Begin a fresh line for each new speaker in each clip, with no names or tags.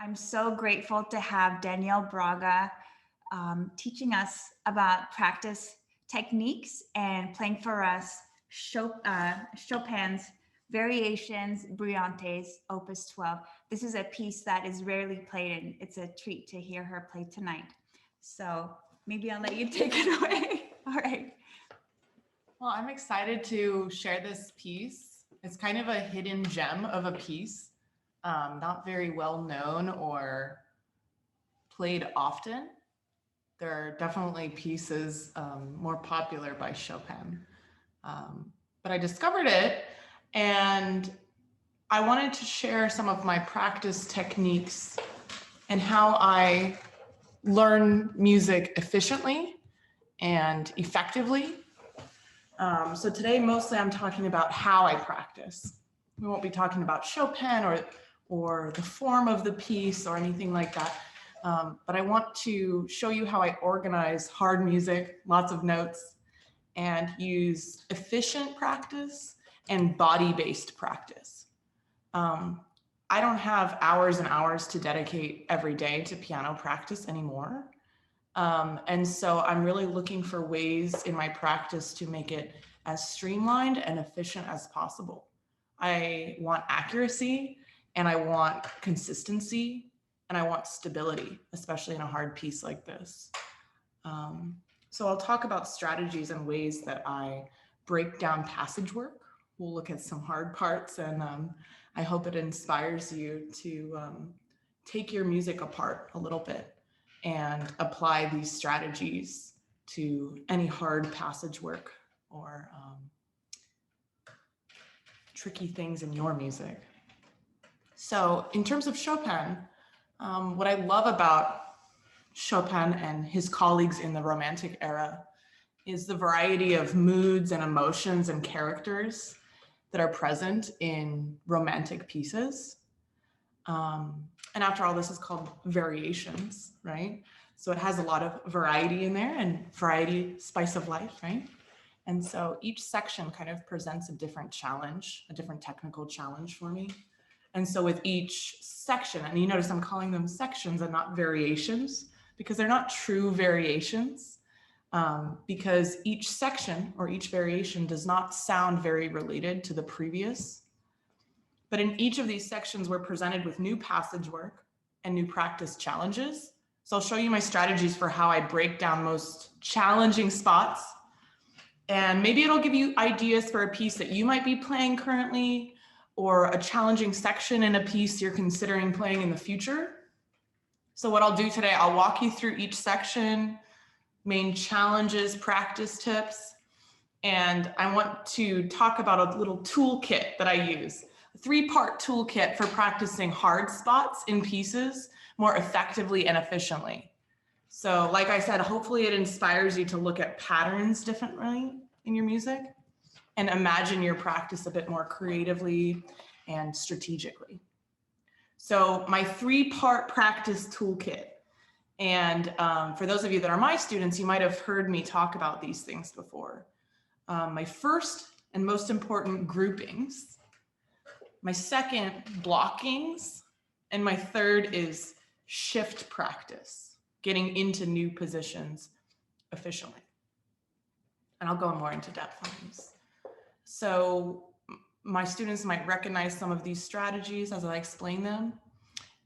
I'm so grateful to have Danielle Braga teaching us about practice techniques and playing for us Chopin's Variations Brillantes, Opus 12. This is a piece that is rarely played, and it's a treat to hear her play tonight. So maybe I'll let you take it away. All right.
Well, I'm excited to share this piece. It's kind of a hidden gem of a piece, not very well known or played often. There are definitely pieces more popular by Chopin, but I discovered it and I wanted to share some of my practice techniques and how I learn music efficiently and effectively. So today, mostly I'm talking about how I practice. We won't be talking about Chopin or the form of the piece or anything like that. But I want to show you how I organize hard music, lots of notes, and use efficient practice and body-based practice. I don't have hours and hours to dedicate every day to piano practice anymore. And so I'm really looking for ways in my practice to make it as streamlined and efficient as possible. I want accuracy and I want consistency and I want stability, especially in a hard piece like this. So I'll talk about strategies and ways that I break down passage work. We'll look at some hard parts and I hope it inspires you to take your music apart a little bit and apply these strategies to any hard passage work or tricky things in your music. So in terms of Chopin, what I love about Chopin and his colleagues in the Romantic era is the variety of moods and emotions and characters that are present in Romantic pieces. And after all, this is called variations, right? So it has a lot of variety in there, and variety, spice of life, right? And so each section kind of presents a different challenge, a different technical challenge for me. And so with each section, and you notice I'm calling them sections and not variations, because they're not true variations, because each section or each variation does not sound very related to the previous. But in each of these sections, we're presented with new passage work and new practice challenges. So I'll show you my strategies for how I break down most challenging spots. And maybe it'll give you ideas for a piece that you might be playing currently, or a challenging section in a piece you're considering playing in the future. So what I'll do today, I'll walk you through each section, main challenges, practice tips, and I want to talk about a little toolkit that I use. A 3-part toolkit for practicing hard spots in pieces more effectively and efficiently. So like I said, hopefully it inspires you to look at patterns differently in your music and imagine your practice a bit more creatively and strategically. So my 3-part practice toolkit. And for those of you that are my students, you might have heard me talk about these things before. My first and most important, groupings. My second, blockings. And my third is shift practice, getting into new positions efficiently. And I'll go more into depth on these. So my students might recognize some of these strategies as I explain them.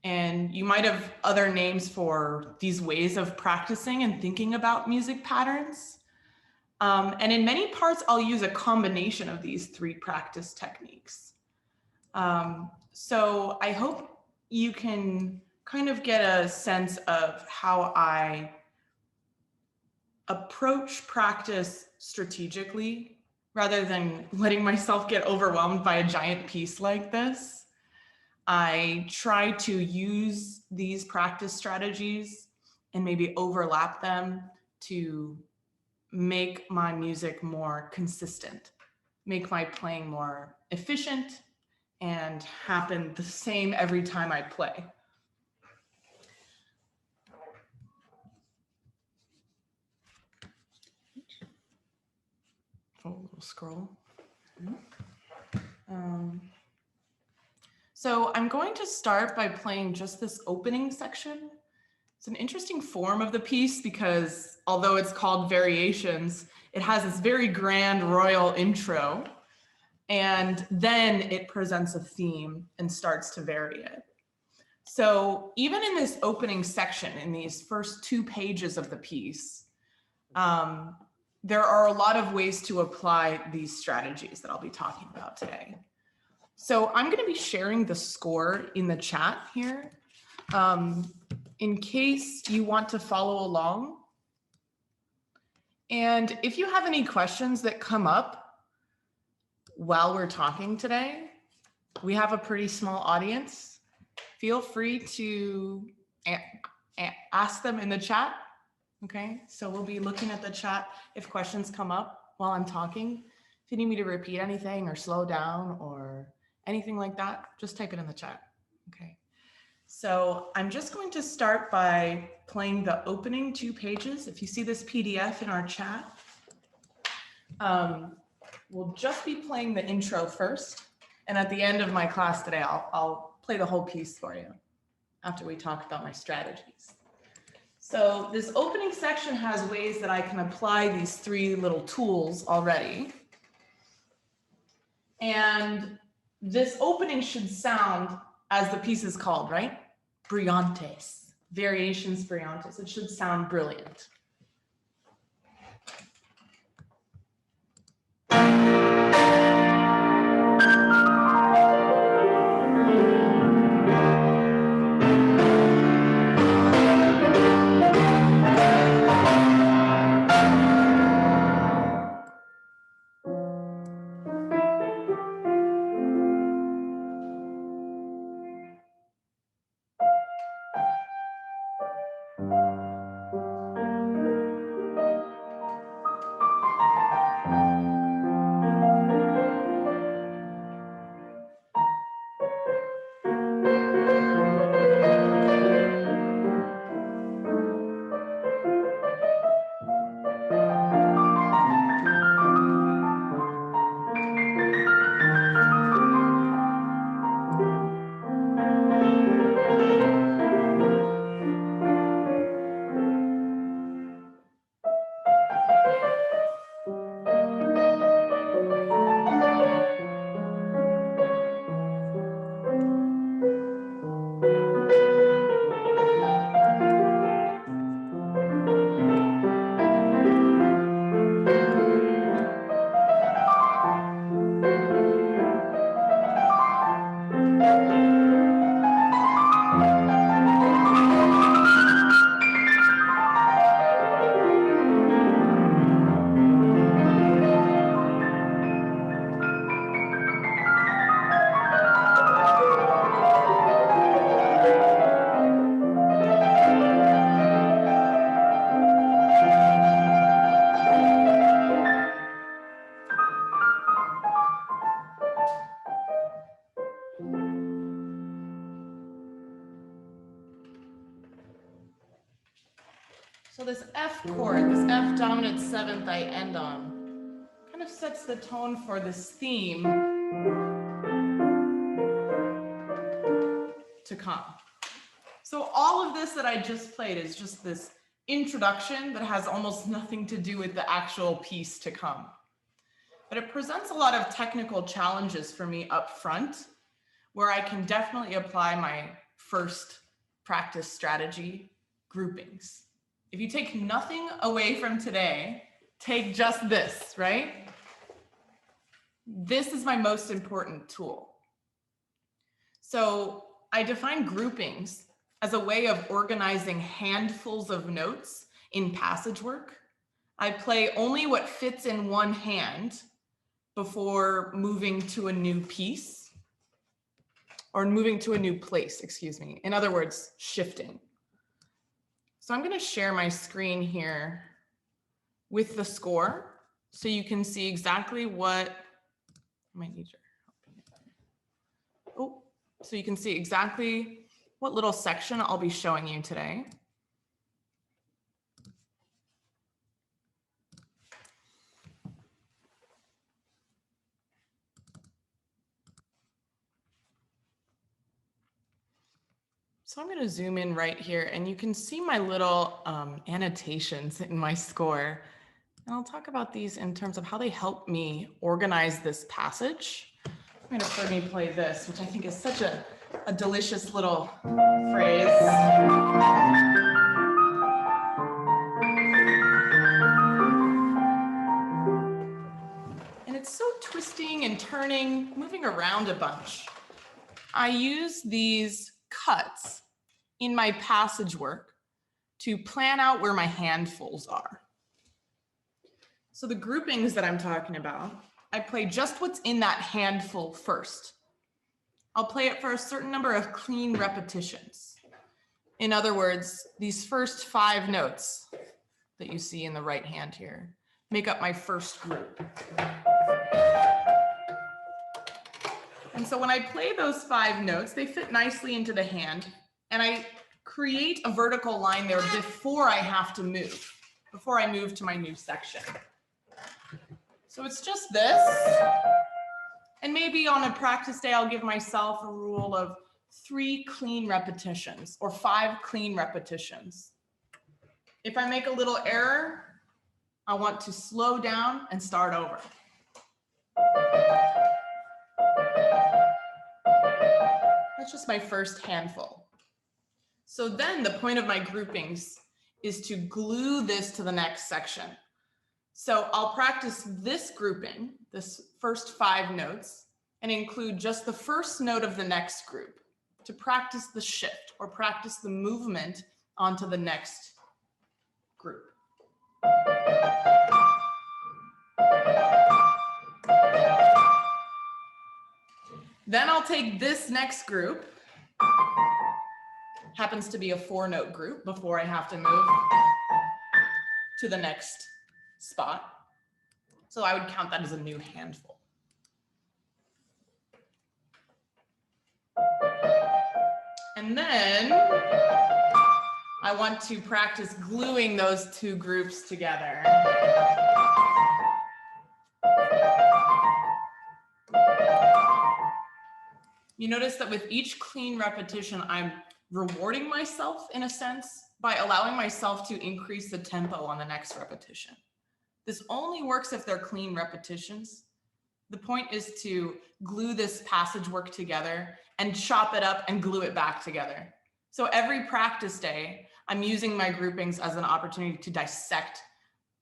And you might have other names for these ways of practicing and thinking about music patterns. And in many parts, I'll use a combination of these 3 practice techniques. So I hope you can kind of get a sense of how I approach practice strategically rather than letting myself get overwhelmed by a giant piece like this. I try to use these practice strategies and maybe overlap them to make my music more consistent, make my playing more efficient, and happen the same every time I play. Oh, a little scroll. So So I'm going to start by playing just this opening section. It's an interesting form of the piece because although it's called Variations, it has this very grand royal intro, and then it presents a theme and starts to vary it. So even in this opening section, in these first 2 pages of the piece, there are a lot of ways to apply these strategies that I'll be talking about today. So I'm going to be sharing the score in the chat here. In case you want to follow along. And if you have any questions that come up while we're talking today, we have a pretty small audience. Feel free to ask them in the chat. Okay, so we'll be looking at the chat if questions come up while I'm talking. If you need me to repeat anything or slow down or anything like that, just type it in the chat. Okay. So I'm just going to start by playing the opening 2 pages. If you see this PDF in our chat, we'll just be playing the intro first. And at the end of my class today, I'll play the whole piece for you after we talk about my strategies. So this opening section has ways that I can apply these 3 little tools already. And this opening should sound as the piece is called, right? Brillantes, Variations Brillantes. It should sound brilliant. So this F chord, this F dominant 7th I end on, kind of sets the tone for this theme to come. So all of this that I just played is just this introduction that has almost nothing to do with the actual piece to come. But it presents a lot of technical challenges for me up front, where I can definitely apply my first practice strategy, groupings. If you take nothing away from today, take just this, right? This is my most important tool. So I define groupings as a way of organizing handfuls of notes in Passagework. I play only what fits in one hand before moving to a new piece, or moving to a new place, excuse me. In other words, shifting. So I'm going to share my screen here with the score so you can see exactly what, I might need your help. Oh, so you can see exactly what little section I'll be showing you today. So I'm going to zoom in right here, and you can see my little annotations in my score. And I'll talk about these in terms of how they help me organize this passage. I'm going to for me play this, which I think is such a delicious little phrase. And it's so twisting and turning, moving around a bunch. I use these cuts in my passage work to plan out where my handfuls are. So the groupings that I'm talking about, I play just what's in that handful first. I'll play it for a certain number of clean repetitions. In other words, these first 5 notes that you see in the right hand here make up my first group. And so when I play those 5 notes, they fit nicely into the hand, and I create a vertical line there before I have to move, before I move to my new section. So it's just this, and maybe on a practice day, I'll give myself a rule of 3 clean repetitions or 5 clean repetitions. If I make a little error, I want to slow down and start over. That's just my first handful. So then the point of my groupings is to glue this to the next section. So I'll practice this grouping, this first 5 notes, and include just the first note of the next group to practice the shift or practice the movement onto the next group. Then I'll take this next group, happens to be a 4-note group before I have to move to the next spot. So I would count that as a new handful. And then I want to practice gluing those 2 groups together. You notice that with each clean repetition, I'm rewarding myself in a sense by allowing myself to increase the tempo on the next repetition. This only works if they're clean repetitions. The point is to glue this passage work together and chop it up and glue it back together. So every practice day, I'm using my groupings as an opportunity to dissect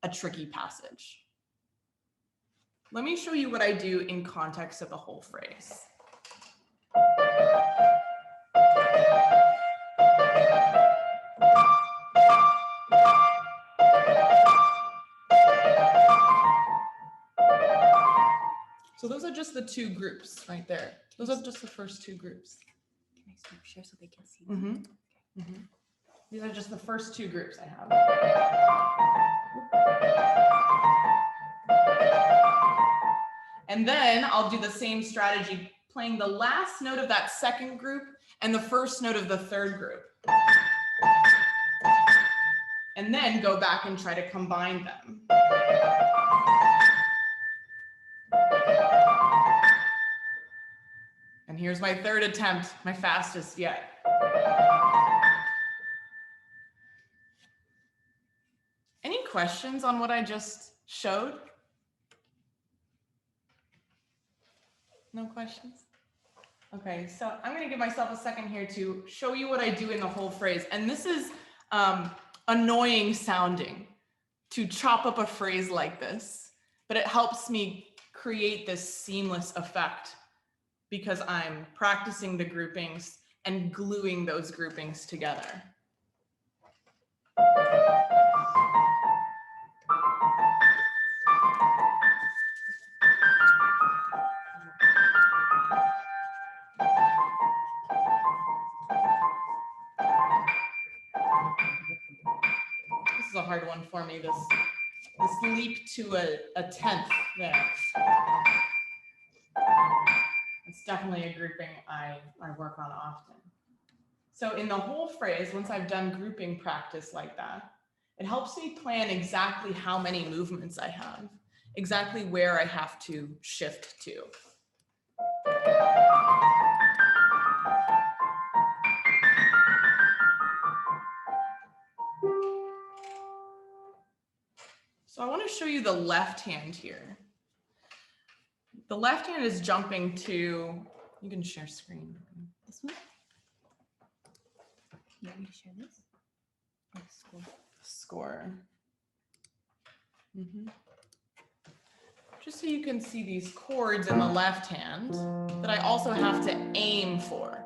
a tricky passage. Let me show you what I do in context of the whole phrase. So those are just the 2 groups right there. Those are just the first 2 groups.
Can I stop share so they can see them?
These are just the first 2 groups I have. And then I'll do the same strategy, playing the last note of that second group and the first note of the third group. And then go back and try to combine them. And here's my third attempt, my fastest yet. Any questions on what I just showed? No questions? Okay, so I'm going to give myself a second here to show you what I do in the whole phrase. And this is annoying sounding to chop up a phrase like this, but it helps me create this seamless effect because I'm practicing the groupings and gluing those groupings together. This is a hard one for me, this leap to a 10th there. It's definitely a grouping I work on often. So in the whole phrase, once I've done grouping practice like that, it helps me plan exactly how many movements I have, exactly where I have to shift to. I want to show you the left hand here. The left hand is jumping to, you can share screen.
This one? You want me to share this? Or the score?
Score. Just so you can see these chords in the left hand that I also have to aim for.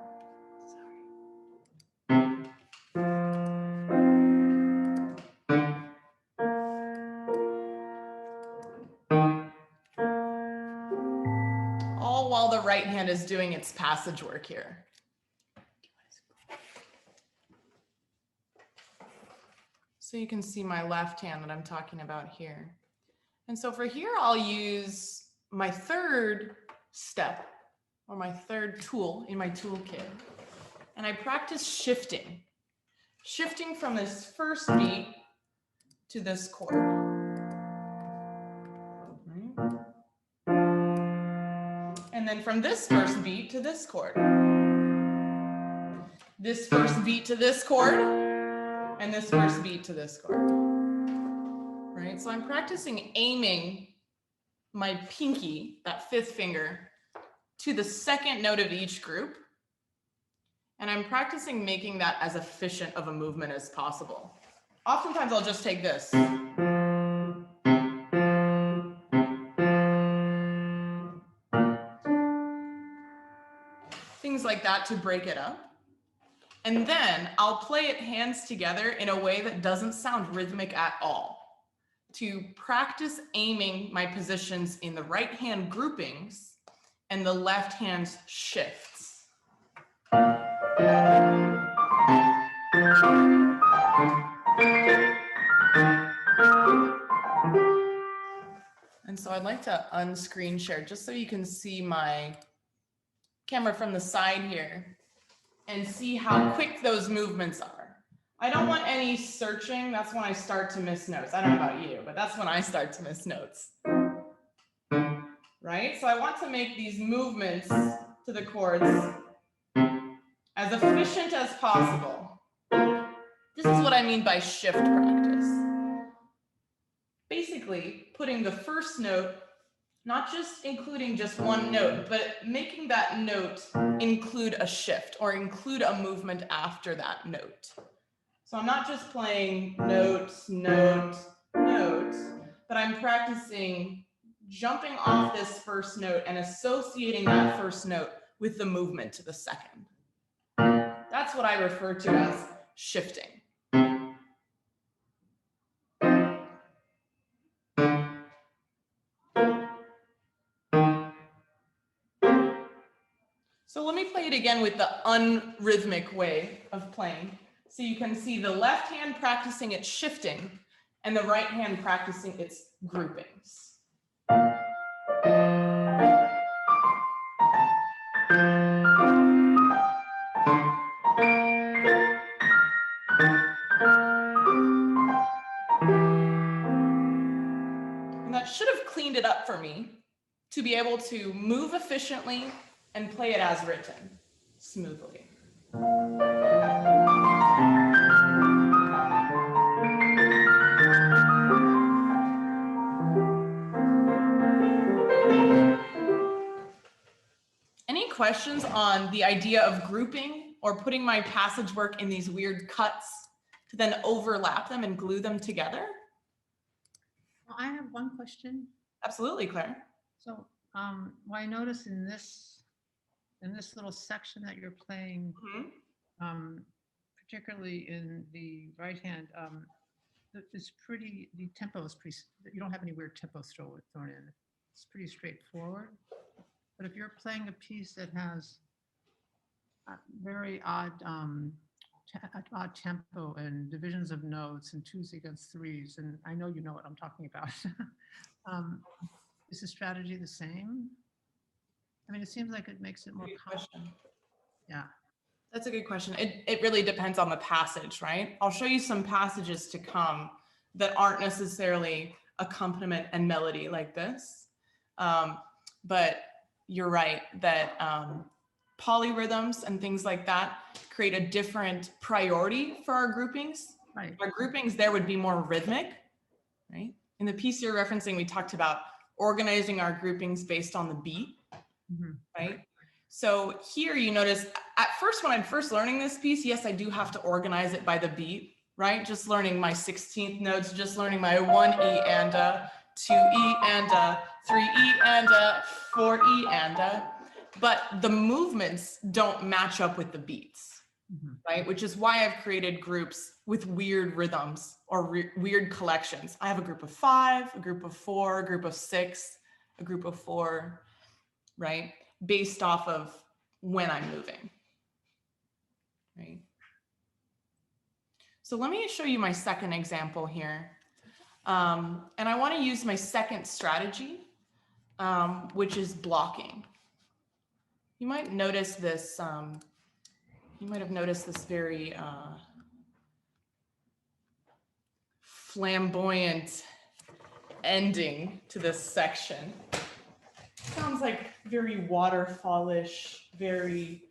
All while the right hand is doing its passage work here. So you can see my left hand that I'm talking about here. And so for here, I'll use my third step or my third tool in my toolkit. And I practice shifting from this first beat to this chord. And then from this first beat to this chord. This first beat to this chord, and this first beat to this chord. Right? So I'm practicing aiming my pinky, that fifth finger, to the second note of each group. And I'm practicing making that as efficient of a movement as possible. Oftentimes I'll just take this. Things like that to break it up. And then I'll play it hands together in a way that doesn't sound rhythmic at all, to practice aiming my positions in the right hand groupings and the left hand's shifts. And so I'd like to unscreen share just so you can see my camera from the side here and see how quick those movements are. I don't want any searching. That's when I start to miss notes. I don't know about you, but that's when I start to miss notes. Right? So I want to make these movements to the chords as efficient as possible. This is what I mean by shift practice. Basically, putting the first note, not just including just one note, but making that note include a shift or include a movement after that note. So I'm not just playing note, note, note, but I'm practicing jumping off this first note and associating that first note with the movement to the second. That's what I refer to as shifting. So let me play it again with the unrhythmic way of playing. So you can see the left hand practicing its shifting and the right hand practicing its groupings. And that should have cleaned it up for me to be able to move efficiently and play it as written, smoothly. Any questions on the idea of grouping or putting my passage work in these weird cuts to then overlap them and glue them together?
Well, I have one question.
Absolutely, Claire.
So, what I noticed in this little section that you're playing, particularly in the right hand, it's pretty. The tempo is pretty. You don't have any weird tempo thrown in. It's pretty straightforward. But if you're playing a piece that has a very odd tempo and divisions of notes and twos against threes, and I know you know what I'm talking about. Is the strategy the same? I mean, it seems like it makes it more complicated. Yeah.
That's a good question. It really depends on the passage, right? I'll show you some passages to come that aren't necessarily accompaniment and melody like this. But you're right that polyrhythms and things like that create a different priority for our groupings.
Right.
Our groupings there would be more rhythmic, right? In the piece you're referencing, we talked about organizing our groupings based on the beat, right? So here you notice at first, when I'm first learning this piece, yes, I do have to organize it by the beat, right? Just learning my 16th notes, just learning my 1E and a, 2E and a, 3E and a, 4E and a, but the movements don't match up with the beats, right? Which is why I've created groups with weird rhythms or weird collections. I have a group of 5, a group of 4, a group of 6, a group of 4, right? Based off of when I'm moving, right? So let me show you my second example here. And I want to use my second strategy, which is blocking. You might notice this, you might have noticed this very flamboyant ending to this section. Sounds like very waterfallish, very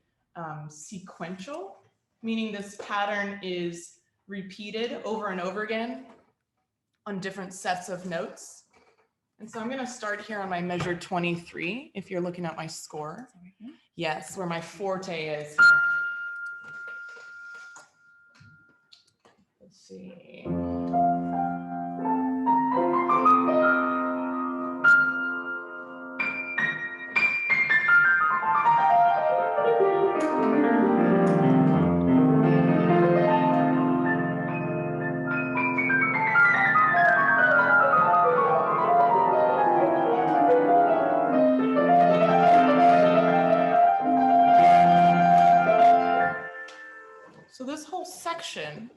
sequential, meaning this pattern is repeated over and over again on different sets of notes. And so I'm going to start here on my measure 23, if you're looking at my score. Yes, where my forte is. Let's see. So this whole section,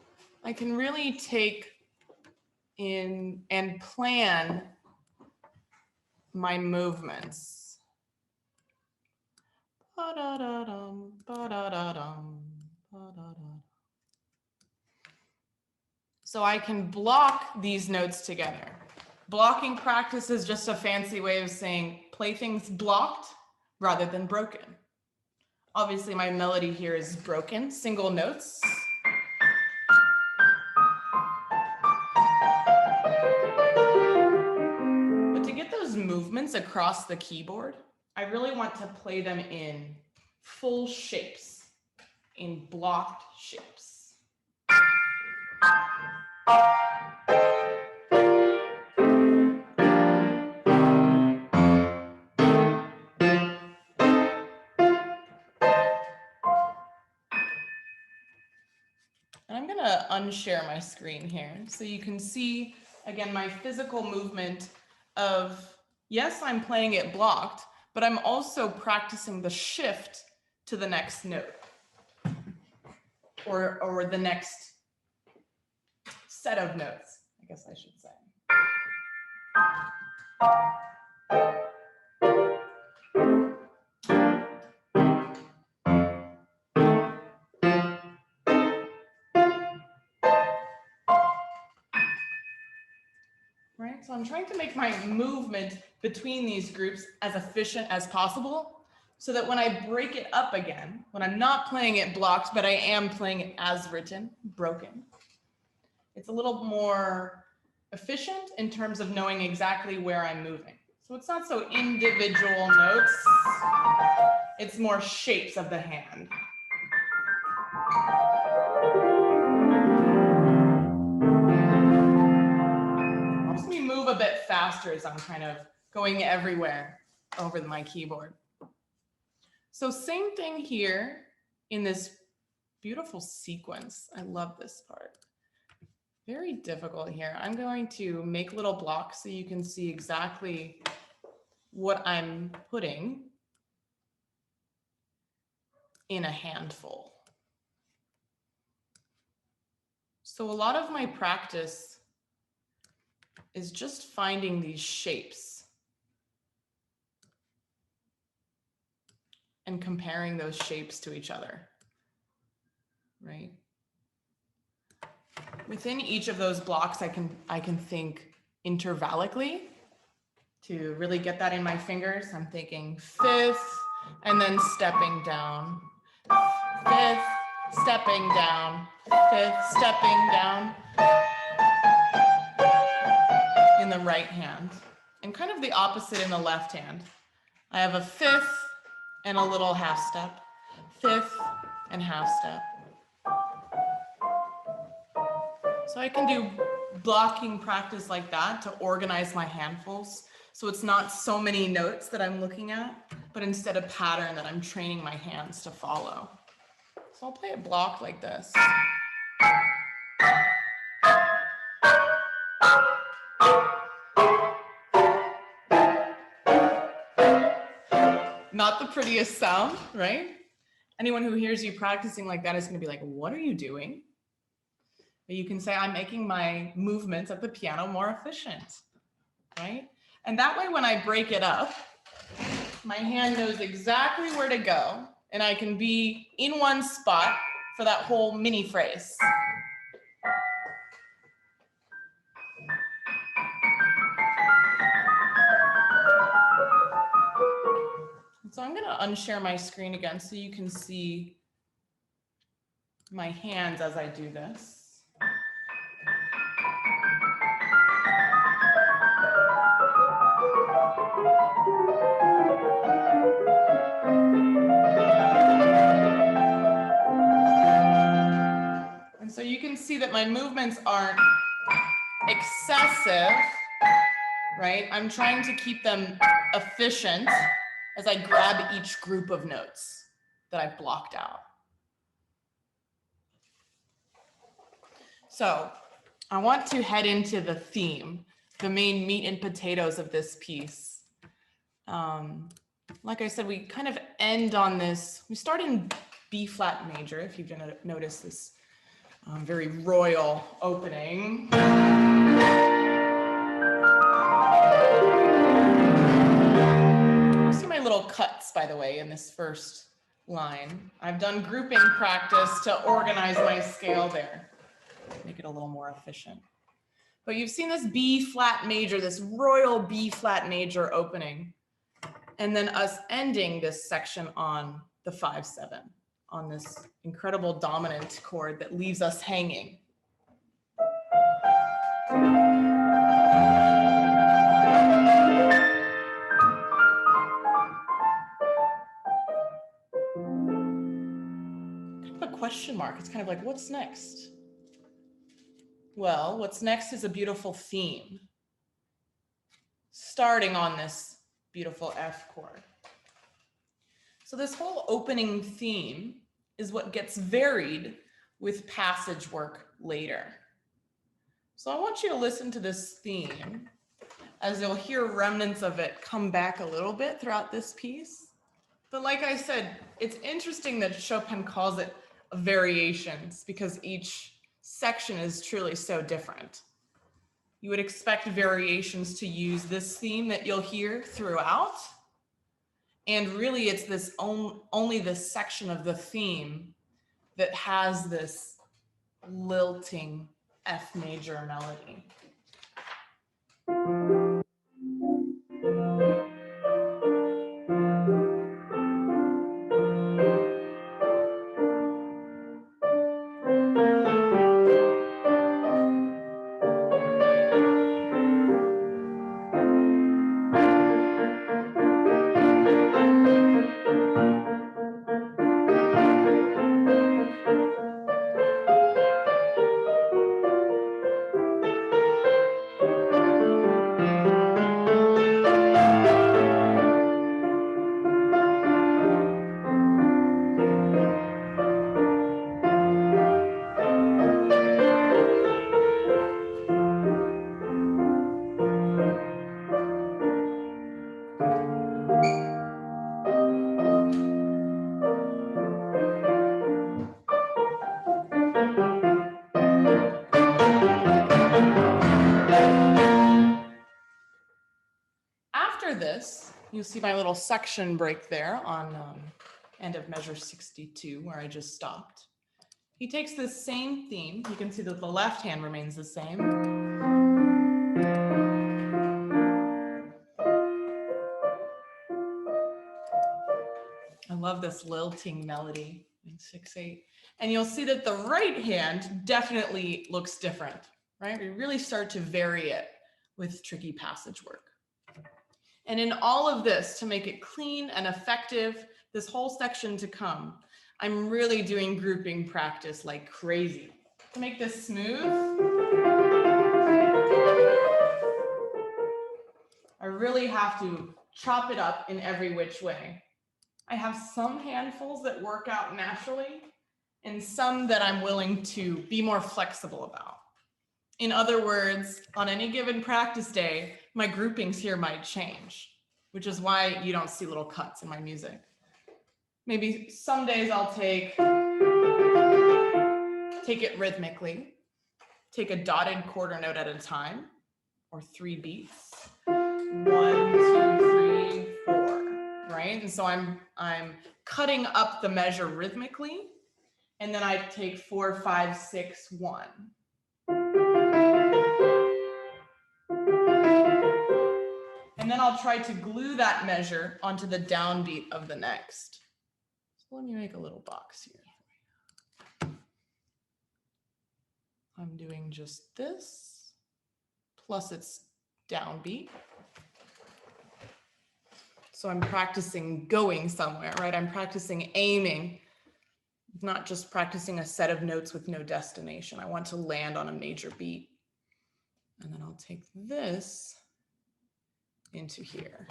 I can really take in and plan my movements. Ba-da-da-dum, ba-da-da-dum, ba-da-da. So I can block these notes together. Blocking practice is just a fancy way of saying play things blocked rather than broken. Obviously, my melody here is broken, single notes. But to get those movements across the keyboard, I really want to play them in full shapes, in blocked shapes. And I'm gonna unshare my screen here so you can see, again, my physical movement of, yes, I'm playing it blocked, but I'm also practicing the shift to the next note or the next set of notes, I guess I should say. Right, so I'm trying to make my movement between these groups as efficient as possible so that when I break it up again, when I'm not playing it blocked, but I am playing it as written, broken, it's a little more efficient in terms of knowing exactly where I'm moving. So it's not so individual notes, it's more shapes of the hand. Helps me move a bit faster as I'm kind of going everywhere over my keyboard. So same thing here in this beautiful sequence. I love this part. Very difficult here. I'm going to make little blocks so you can see exactly what I'm putting in a handful. So a lot of my practice is just finding these shapes and comparing those shapes to each other, right? Within each of those blocks, I can think intervallically to really get that in my fingers. I'm thinking fifth and then stepping down, fifth, stepping down, fifth, stepping down. In the right hand and kind of the opposite in the left hand. I have a fifth and a little half step, fifth and half step. So I can do blocking practice like that to organize my handfuls. So it's not so many notes that I'm looking at, but instead a pattern that I'm training my hands to follow. So I'll play a block like this. Not the prettiest sound, right? Anyone who hears you practicing like that is going to be like, what are you doing? But you can say, I'm making my movements at the piano more efficient, right? And that way, when I break it up, my hand knows exactly where to go, and I can be in one spot for that whole mini phrase. So I'm going to unshare my screen again so you can see my hands as I do this. And so you can see that my movements aren't excessive, right? I'm trying to keep them efficient as I grab each group of notes that I've blocked out. So I want to head into the theme, the main meat and potatoes of this piece. Like I said, we kind of end on this. We start in B flat major, if you've noticed this very royal opening. You see my little cuts, by the way, in this first line. I've done grouping practice to organize my scale there, make it a little more efficient. But you've seen this B flat major, this royal B flat major opening, and then us ending this section on the 5/7, on this incredible dominant chord that leaves us hanging. Kind of a question mark. It's kind of like, what's next? Well, what's next is a beautiful theme, starting on this beautiful F chord. So this whole opening theme is what gets varied with passage work later. So I want you to listen to this theme as you'll hear remnants of it come back a little bit throughout this piece. But like I said, it's interesting that Chopin calls it variations because each section is truly so different. You would expect variations to use this theme that you'll hear throughout. And really it's this only this section of the theme that has this lilting F major melody. This, you'll see my little section break there on end of measure 62 where I just stopped. He takes this same theme. You can see that the left hand remains the same. I love this lilting melody in 6/8. And you'll see that the right hand definitely looks different, right? We really start to vary it with tricky passage work. And in all of this, to make it clean and effective, this whole section to come, I'm really doing grouping practice like crazy. To make this smooth, I really have to chop it up in every which way. I have some handfuls that work out naturally and some that I'm willing to be more flexible about. In other words, on any given practice day, my groupings here might change, which is why you don't see little cuts in my music. Maybe some days I'll take it rhythmically, take a dotted quarter note at a time, or 3 beats. 1, 2, 3, 4, right? And so I'm cutting up the measure rhythmically, and then I take 4, 5, 6, 1. And then I'll try to glue that measure onto the downbeat of the next. So let me make a little box here. I'm doing just this, plus its downbeat. So I'm practicing going somewhere, right? I'm practicing aiming, not just practicing a set of notes with no destination. I want to land on a major beat. And then I'll take this into here.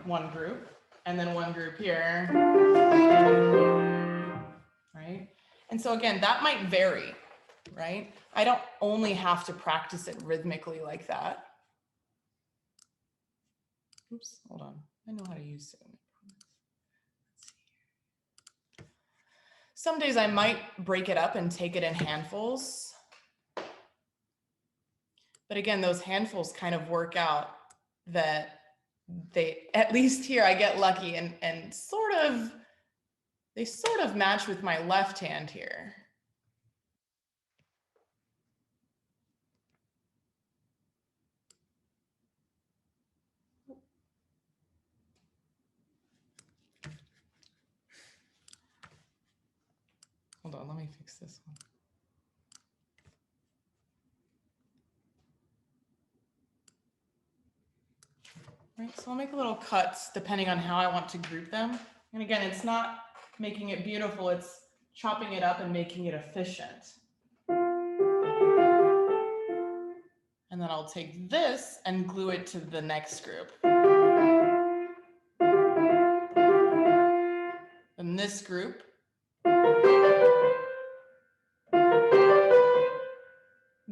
One group, and then one group here, right? And so again, that might vary, right? I don't only have to practice it rhythmically like that. Oops, hold on. I know how to use it. Some days I might break it up and take it in handfuls. But again, those handfuls kind of work out that they, at least here, I get lucky and they sort of match with my left hand here. Hold on, let me fix this one. Right, so I'll make little cuts depending on how I want to group them. And again, it's not making it beautiful, it's chopping it up and making it efficient. And then I'll take this and glue it to the next group. And this group.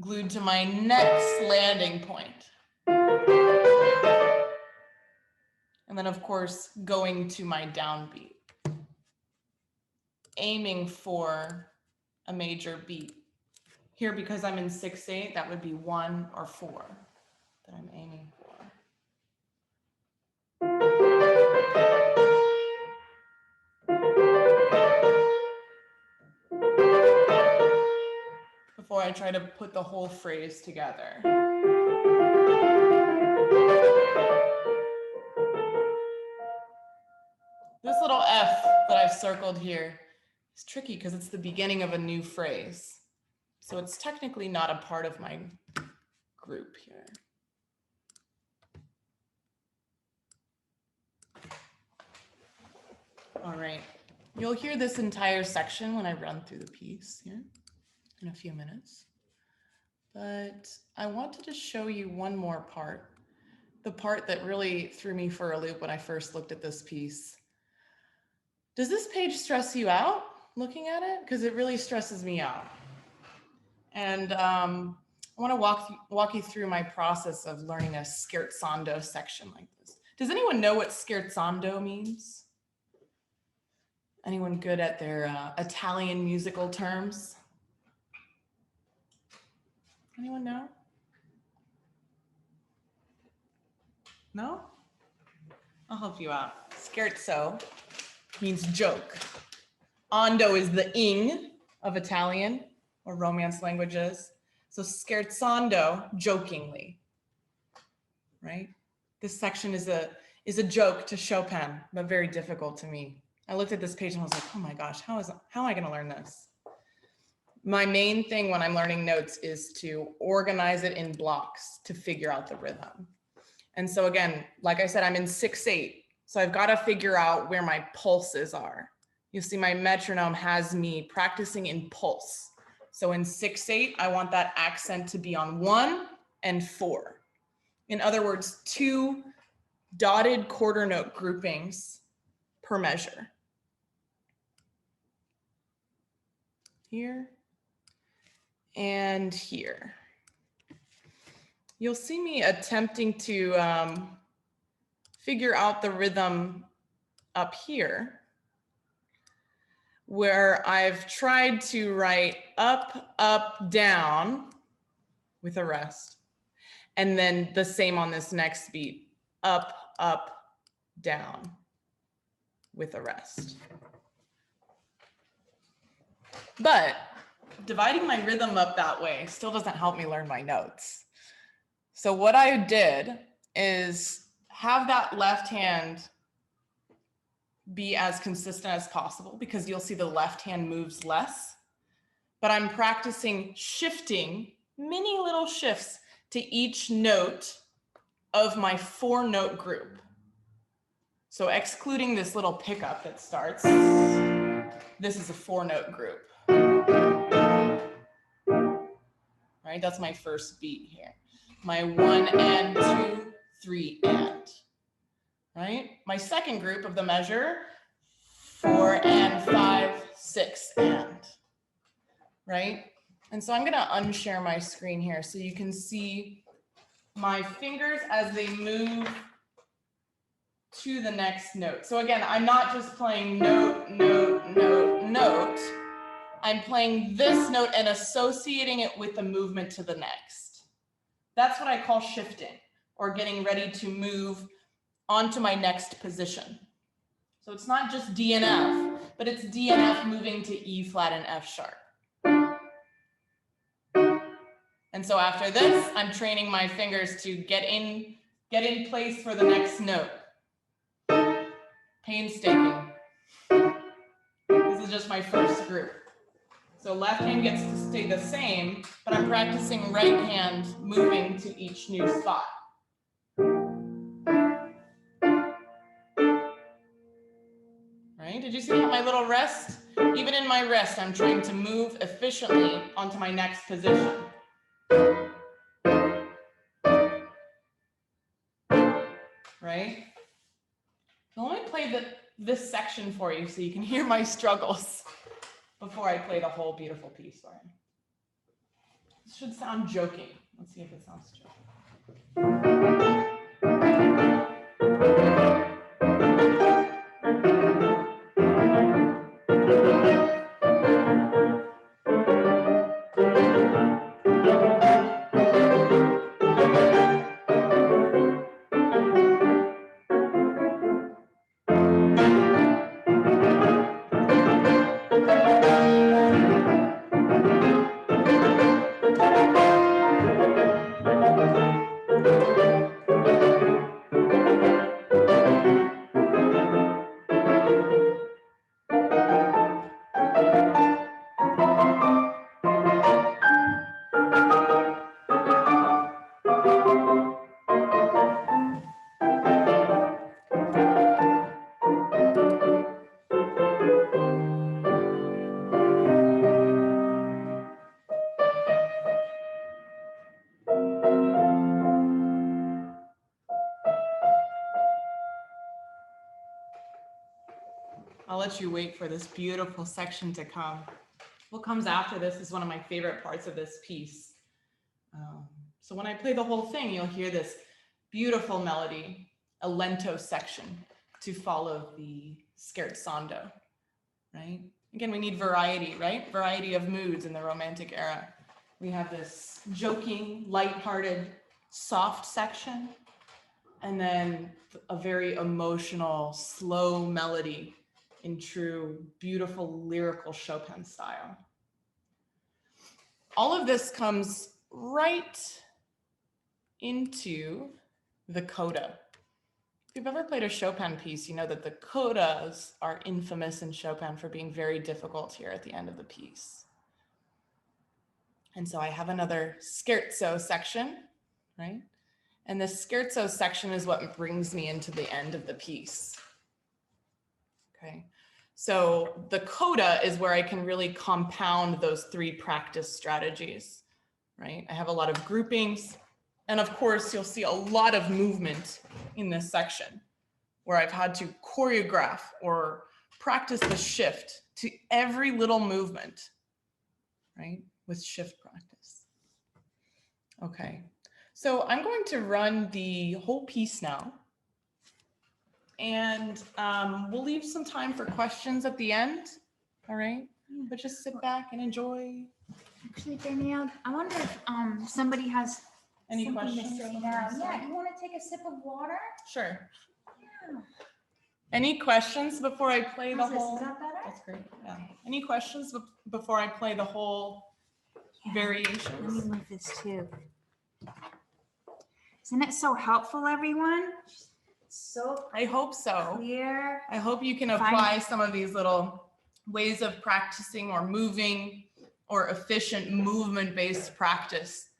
Glued to my next landing point. And then of course, going to my downbeat. Aiming for a major beat. Here, because I'm in 6/8, that would be 1 or 4 that I'm aiming for. Before I try to put the whole phrase together. This little F that I've circled here is tricky because it's the beginning of a new phrase. So it's technically not a part of my group here. All right, you'll hear this entire section when I run through the piece here in a few minutes. But I wanted to show you one more part, the part that really threw me for a loop when I first looked at this piece. Does this page stress you out looking at it? Because it really stresses me out. And I want to walk you through my process of learning a scherzando section like this. Does anyone know what scherzando means? Anyone good at their Italian musical terms? Anyone know? No? I'll help you out. Scherzo means joke. Ando is the ing of Italian or Romance languages. So scherzando, jokingly, right? This section is a joke to Chopin, but very difficult to me. I looked at this page and I was like, oh my gosh, how am I gonna learn this? my main thing when I'm learning notes is to organize it in blocks to figure out the rhythm. And so again, like I said, I'm in 6/8. So I've got to figure out where my pulses are. You see my metronome has me practicing in pulse. So in 6/8, I want that accent to be on 1 and 4. In other words, 2 dotted quarter note groupings per measure. Here and here. You'll see me attempting to figure out the rhythm up here, where I've tried to write up, up, down with a rest. And then the same on this next beat, up, up, down with a rest. But dividing my rhythm up that way still doesn't help me learn my notes. So what I did is have that left hand be as consistent as possible, because you'll see the left hand moves less, but I'm practicing shifting many little shifts to each note of my 4-note group. So excluding this little pickup that starts, this is a 4-note group. Right, that's my first beat here. My 1 and 2, 3 and. Right, my second group of the measure, 4 and 5, 6 and. Right, and so I'm gonna unshare my screen here so you can see my fingers as they move to the next note. So again, I'm not just playing note, note, note, note. I'm playing this note and associating it with the movement to the next. That's what I call shifting, or getting ready to move onto my next position. So it's not just D and F, but it's D and F moving to E flat and F sharp. And so after this, I'm training my fingers to get in place for the next note. Painstaking. This is just my first group. So left hand gets to stay the same, but I'm practicing right hand moving to each new spot. Right? Did you see that? My little rest? Even in my rest, I'm trying to move efficiently onto my next position. Right? So let me play this section for you so you can hear my struggles before I play the whole beautiful piece for you. This should sound joking. Let's see if it sounds joking. I'll let you wait for this beautiful section to come. What comes after this is one of my favorite parts of this piece. So when I play the whole thing, you'll hear this beautiful melody, a lento section to follow the Scherzando, right? Again, we need variety, right? Variety of moods in the Romantic era. We have this joking, lighthearted, soft section, and then a very emotional, slow melody in true, beautiful, lyrical Chopin style. All of this comes right into the coda. If you've ever played a Chopin piece, you know that the codas are infamous in Chopin for being very difficult here at the end of the piece. And so I have another scherzo section, right? And the scherzo section is what brings me into the end of the piece. Okay, so the coda is where I can really compound those 3 practice strategies, right? I have a lot of groupings, and of course you'll see a lot of movement in this section where I've had to choreograph or practice the shift to every little movement, right? With shift practice. Okay, so I'm going to run the whole piece now. And we'll leave some time for questions at the end. All right, but just sit back and enjoy.
Actually, Danielle, I wonder if somebody has
Any
something
questions?
to say now. Yeah, you want to take a sip of water?
Sure.
Yeah.
Any questions before I play the
How's this?
whole?
Is that better?
That's great. Yeah. Any questions before I play the whole
Yeah.
variations?
Let me move this too. Isn't it so helpful, everyone? So
I hope so.
clear.
I hope you can apply some of these little ways of practicing or moving or efficient movement-based practice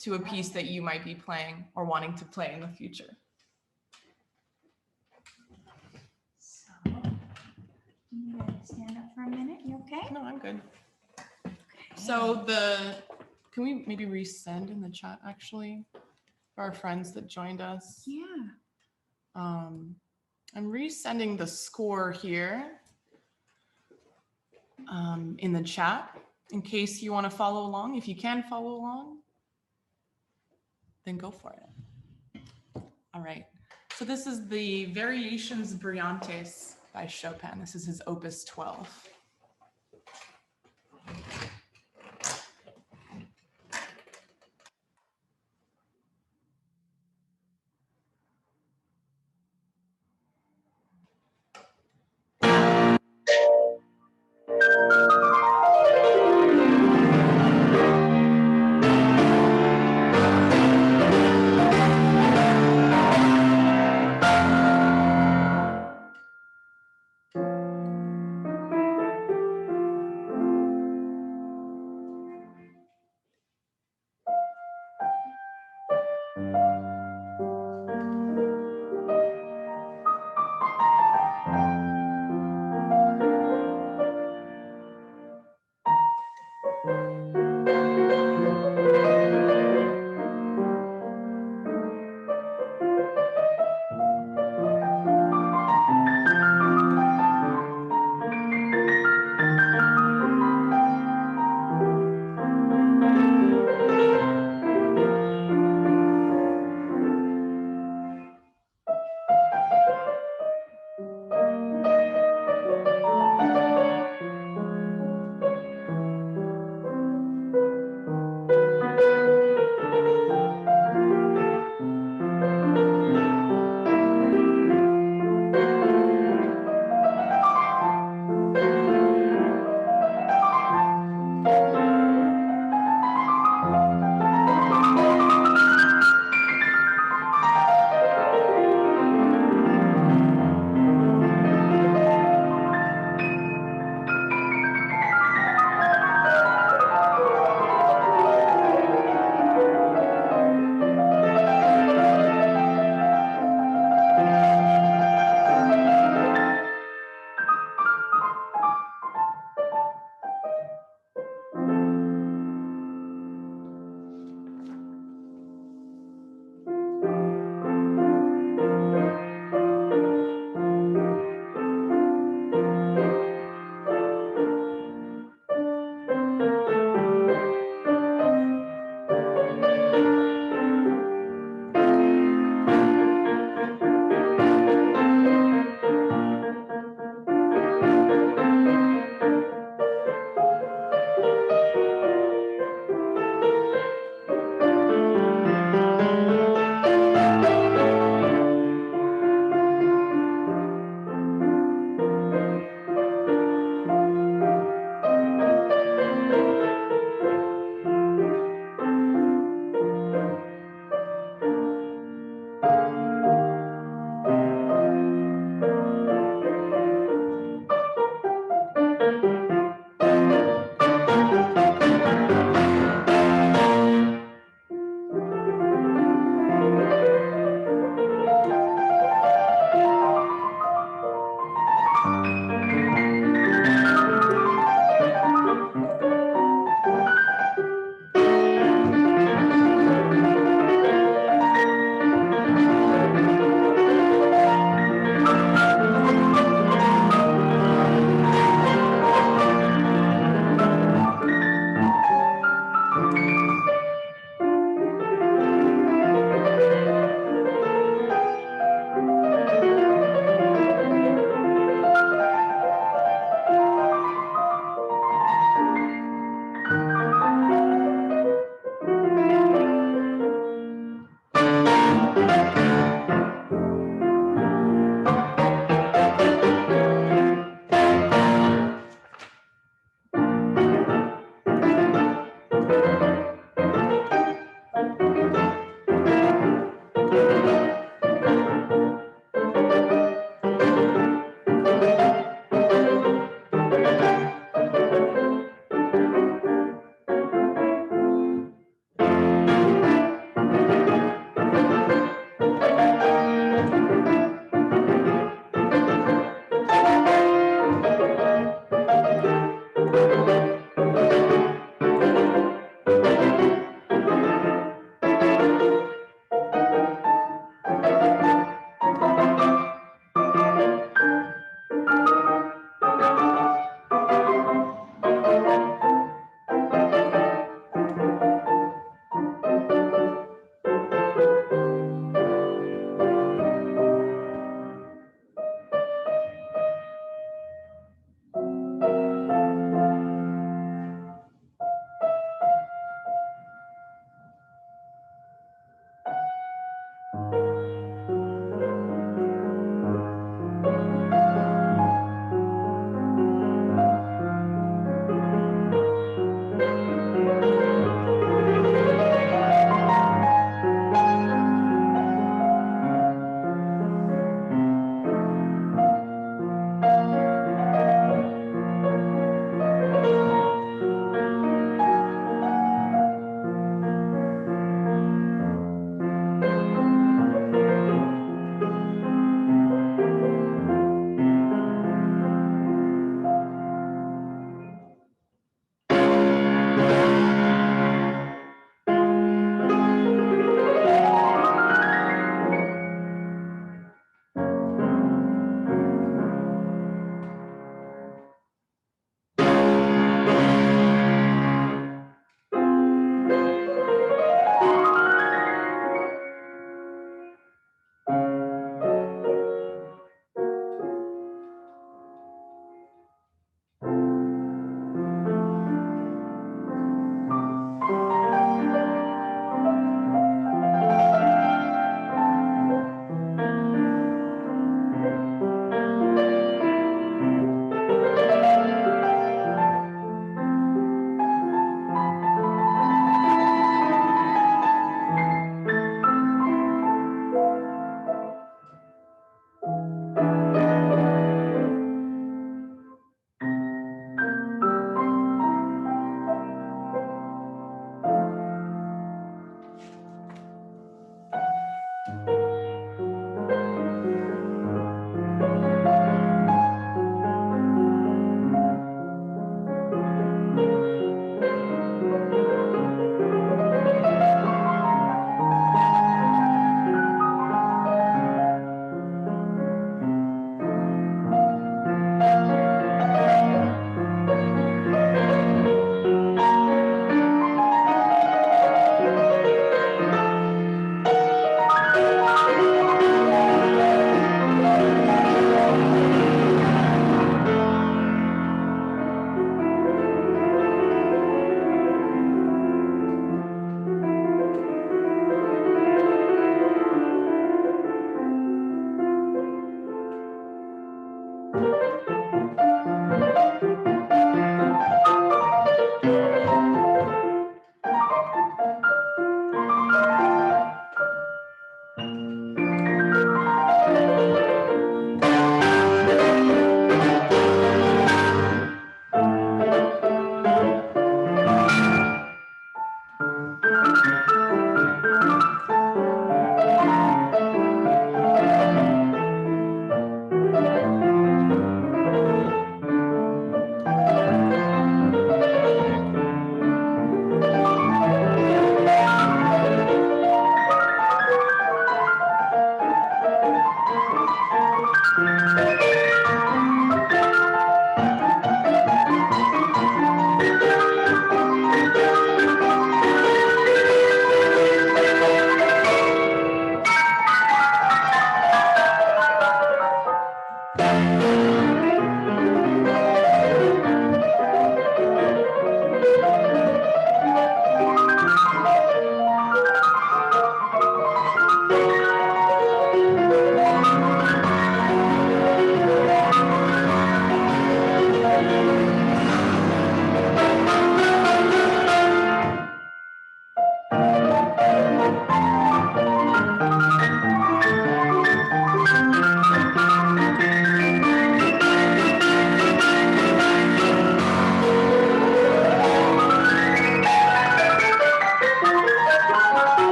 to a piece that you might be playing or wanting to play in the future.
So, you gotta stand up for a minute. You okay?
No, I'm good.
Okay.
So can we maybe resend in the chat actually for our friends that joined us?
Yeah.
I'm resending the score here in the chat in case you want to follow along. If you can follow along, then go for it. All right. So this is the Variations Brillantes by Chopin. This is his Opus 12.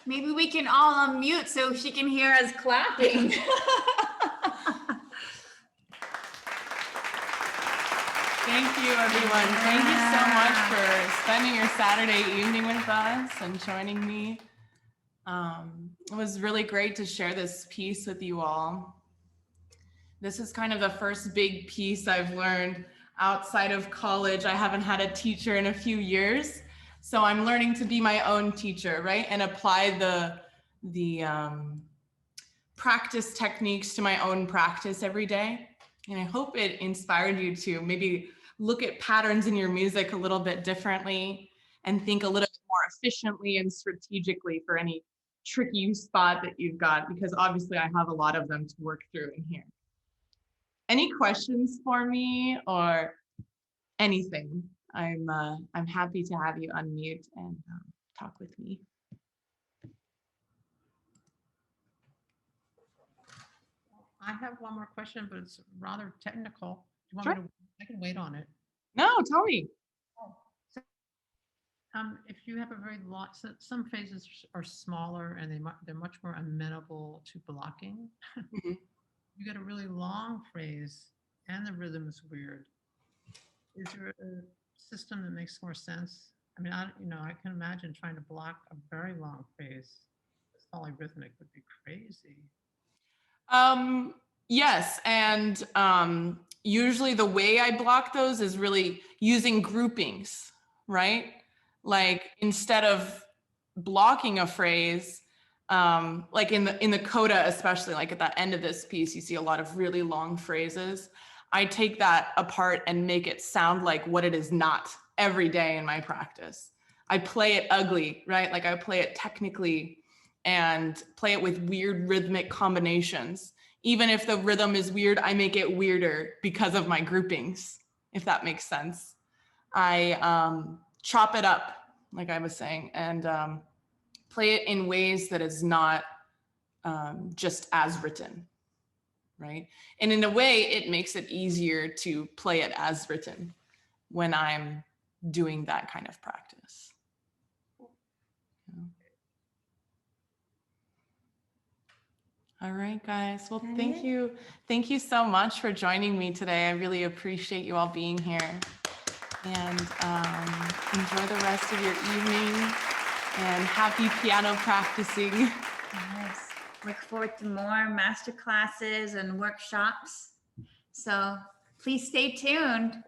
Maybe we can all unmute so she can hear us clapping.
Thank you, everyone. Thank you so much for spending your Saturday evening with us and joining me. It was really great to share this piece with you all. This is kind of the first big piece I've learned outside of college. I haven't had a teacher in a few years, so I'm learning to be my own teacher, right? And apply the practice techniques to my own practice every day. And I hope it inspired you to maybe look at patterns in your music a little bit differently and think a little bit more efficiently and strategically for any tricky spot that you've got, because obviously I have a lot of them to work through in here. Any questions for me or anything? I'm happy to have you unmute and talk with me.
I have one more question, but it's rather technical. Do you want
Sure.
me to? I can wait on it.
No, tell me.
If you have a very long, some phases are smaller and they're much more amenable to blocking.
Mhm.
You get a really long phrase and the rhythm is weird. Is there a system that makes more sense? I mean, I can imagine trying to block a very long phrase. Polyrhythmic would be crazy.
Yes, and usually the way I block those is really using groupings, right? Like instead of blocking a phrase, like in the coda, especially like at the end of this piece, you see a lot of really long phrases. I take that apart and make it sound like what it is not every day in my practice. I play it ugly, right? Like I play it technically and play it with weird rhythmic combinations. Even if the rhythm is weird, I make it weirder because of my groupings, if that makes sense. I chop it up, like I was saying, and play it in ways that is not just as written, right? And in a way, it makes it easier to play it as written when I'm doing that kind of practice. All right, guys. Well, thank you. Thank you so much for joining me today. I really appreciate you all being here. And enjoy the rest of your evening and happy piano practicing.
Yes. Look forward to more master classes and workshops. So please stay tuned.